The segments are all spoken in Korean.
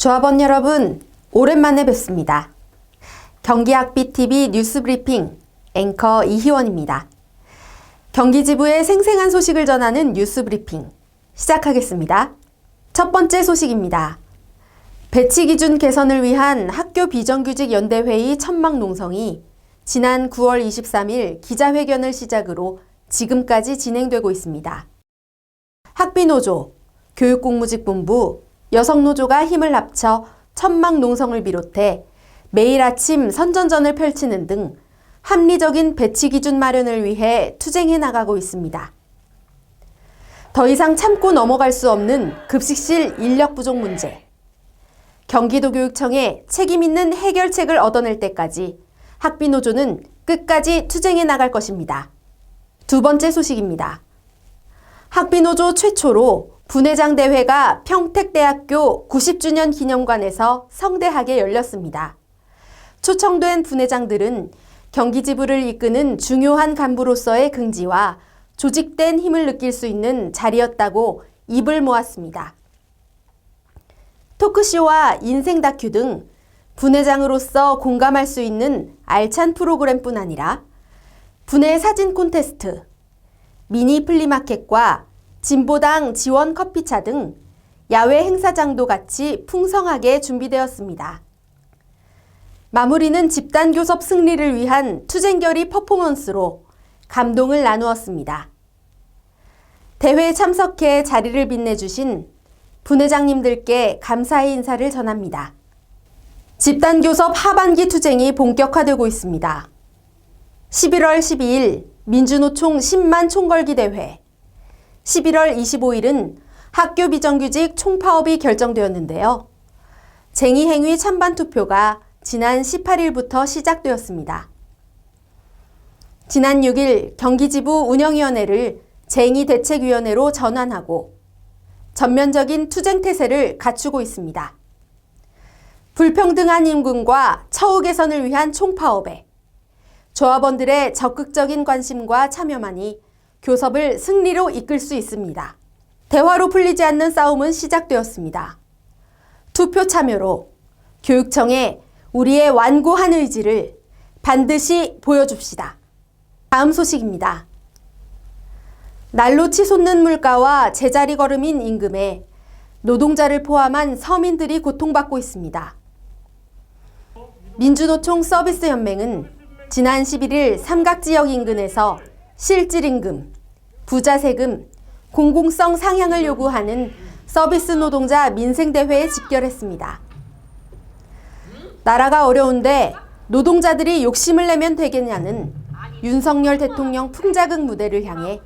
조합원 여러분, 오랜만에 뵙습니다. 경기학비TV 뉴스브리핑 앵커 이희원입니다. 경기지부의 생생한 소식을 전하는 뉴스브리핑 시작하겠습니다. 첫 번째 소식입니다. 배치 기준 개선을 위한 학교 비정규직 연대회의 천막 농성이 지난 9월 23일 기자회견을 시작으로 지금까지 진행되고 있습니다. 학비노조, 교육공무직본부, 여성노조가 힘을 합쳐 천막 농성을 비롯해 매일 아침 선전전을 펼치는 등 합리적인 배치 기준 마련을 위해 투쟁해 나가고 있습니다. 더 이상 참고 넘어갈 수 없는 급식실 인력 부족 문제. 경기도교육청에 책임 있는 해결책을 얻어낼 때까지 학비노조는 끝까지 투쟁해 나갈 것입니다. 두 번째 소식입니다. 학비노조 최초로 분회장 대회가 평택대학교 90주년 기념관에서 성대하게 열렸습니다. 초청된 분회장들은 경기지부를 이끄는 중요한 간부로서의 긍지와 조직된 힘을 느낄 수 있는 자리였다고 입을 모았습니다. 토크쇼와 인생 다큐 등 분회장으로서 공감할 수 있는 알찬 프로그램뿐 아니라 분회 사진 콘테스트, 미니 플리마켓과 진보당 지원 커피차 등 야외 행사장도 같이 풍성하게 준비되었습니다. 마무리는 집단 교섭 승리를 위한 투쟁결의 퍼포먼스로 감동을 나누었습니다. 대회에 참석해 자리를 빛내주신 분회장님들께 감사의 인사를 전합니다. 집단 교섭 하반기 투쟁이 본격화되고 있습니다. 11월 12일 민주노총 10만 총걸기 대회, 11월 25일은 학교 비정규직 총파업이 결정되었는데요. 쟁의행위 찬반 투표가 지난 18일부터 시작되었습니다. 지난 6일 경기지부 운영위원회를 쟁의대책위원회로 전환하고 전면적인 투쟁태세를 갖추고 있습니다. 불평등한 임금과 처우 개선을 위한 총파업에 조합원들의 적극적인 관심과 참여만이 교섭을 승리로 이끌 수 있습니다. 대화로 풀리지 않는 싸움은 시작되었습니다. 투표 참여로 교육청에 우리의 완고한 의지를 반드시 보여줍시다. 다음 소식입니다. 날로 치솟는 물가와 제자리 걸음인 임금에 노동자를 포함한 서민들이 고통받고 있습니다. 민주노총 서비스연맹은 지난 11일 삼각지역 인근에서 실질임금, 부자세금, 공공성 상향을 요구하는 서비스 노동자 민생대회에 집결했습니다. 나라가 어려운데 노동자들이 욕심을 내면 되겠냐는 윤석열 대통령 풍자극 무대를 향해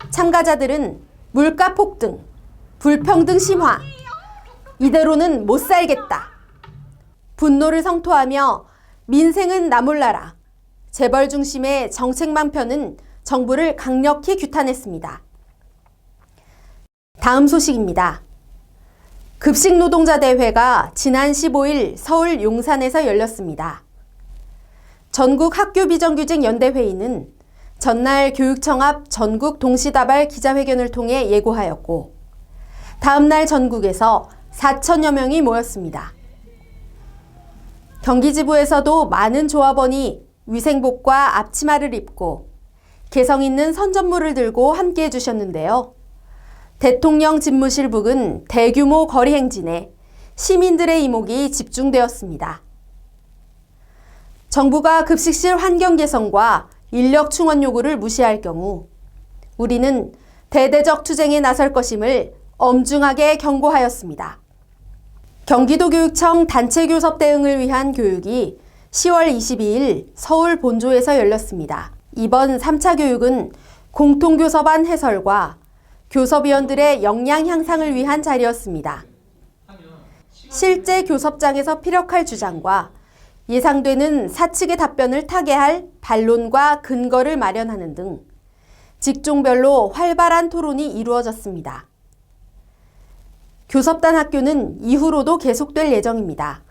참가자들은 물가 폭등, 불평등 심화, 이대로는 못 살겠다. 분노를 성토하며 민생은 나 몰라라. 재벌 중심의 정책만 펴는 정부를 강력히 규탄했습니다. 다음 소식입니다. 급식 노동자 대회가 지난 15일 서울 용산에서 열렸습니다. 전국 학교 비정규직 연대회의는 전날 교육청 앞 전국 동시다발 기자회견을 통해 예고하였고 다음날 전국에서 4천여 명이 모였습니다. 경기지부에서도 많은 조합원이 위생복과 앞치마를 입고 개성 있는 선전물을 들고 함께해 주셨는데요. 대통령 집무실 부근 대규모 거리 행진에 시민들의 이목이 집중되었습니다. 정부가 급식실 환경 개선과 인력 충원 요구를 무시할 경우 우리는 대대적 투쟁에 나설 것임을 엄중하게 경고하였습니다. 경기도교육청 단체교섭 대응을 위한 교육이 10월 22일 서울 본조에서 열렸습니다. 이번 3차 교육은 공통교섭안 해설과 교섭위원들의 역량 향상을 위한 자리였습니다. 실제 교섭장에서 피력할 주장과 예상되는 사측의 답변을 타개할 반론과 근거를 마련하는 등 직종별로 활발한 토론이 이루어졌습니다. 교섭단 학교는 이후로도 계속될 예정입니다.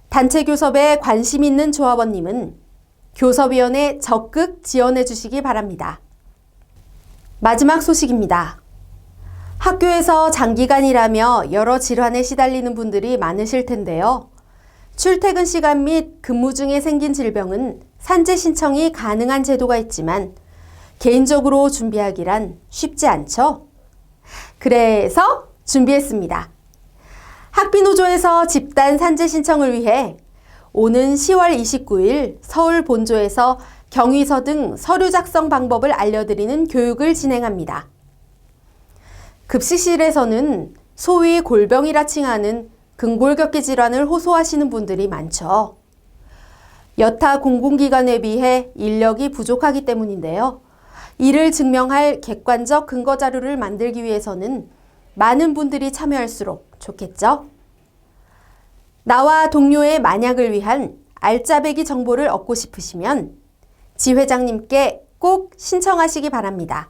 단체 교섭에 관심 있는 조합원님은 교섭위원회 적극 지원해 주시기 바랍니다. 마지막 소식입니다. 학교에서 장기간 일하며 여러 질환에 시달리는 분들이 많으실 텐데요. 출퇴근 시간 및 근무 중에 생긴 질병은 산재 신청이 가능한 제도가 있지만 개인적으로 준비하기란 쉽지 않죠? 그래서 준비했습니다. 학비노조에서 집단 산재 신청을 위해 오는 10월 29일 서울 본조에서 경위서 등 서류 작성 방법을 알려드리는 교육을 진행합니다. 급식실에서는 소위 골병이라 칭하는 근골격계 질환을 호소하시는 분들이 많죠. 여타 공공기관에 비해 인력이 부족하기 때문인데요. 이를 증명할 객관적 근거 자료를 만들기 위해서는 많은 분들이 참여할수록 좋겠죠? 나와 동료의 만약을 위한 알짜배기 정보를 얻고 싶으시면 지회장님께 꼭 신청하시기 바랍니다.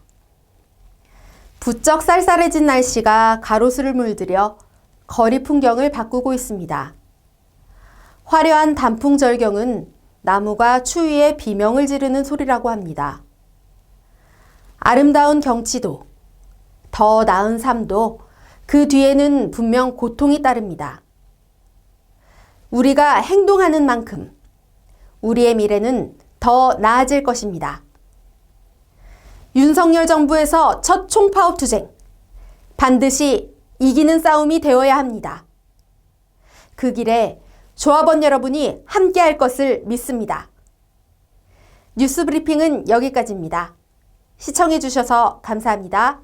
부쩍 쌀쌀해진 날씨가 가로수를 물들여 거리 풍경을 바꾸고 있습니다. 화려한 단풍절경은 나무가 추위에 비명을 지르는 소리라고 합니다. 아름다운 경치도, 더 나은 삶도 그 뒤에는 분명 고통이 따릅니다. 우리가 행동하는 만큼 우리의 미래는 더 나아질 것입니다. 윤석열 정부에서 첫 총파업 투쟁, 반드시 이기는 싸움이 되어야 합니다. 그 길에 조합원 여러분이 함께할 것을 믿습니다. 뉴스 브리핑은 여기까지입니다. 시청해 주셔서 감사합니다.